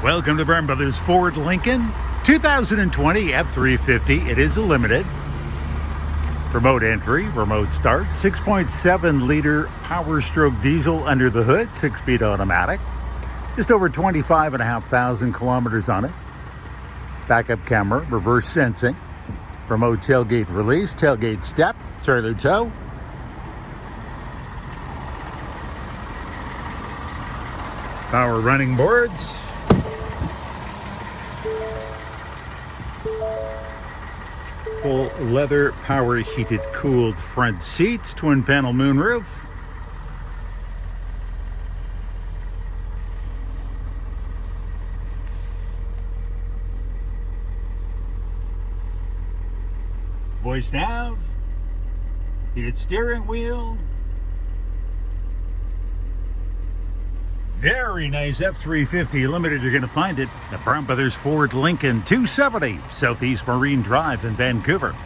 Welcome to Brown Brothers Ford Lincoln 2020 F-350. It is a limited. Remote entry, remote start, 6.7 liter Power Stroke diesel under the hood, 6-speed automatic. Just over 25,500 kilometers on it. Backup camera, reverse sensing, remote tailgate release, tailgate step, trailer tow. Power running boards. Full leather, power heated, cooled front seats, twin panel moonroof. Voice nav, heated steering wheel. Very nice F-350 limited. You're going to find it at Brown Brothers Ford Lincoln, 270 Southeast Marine Drive in Vancouver.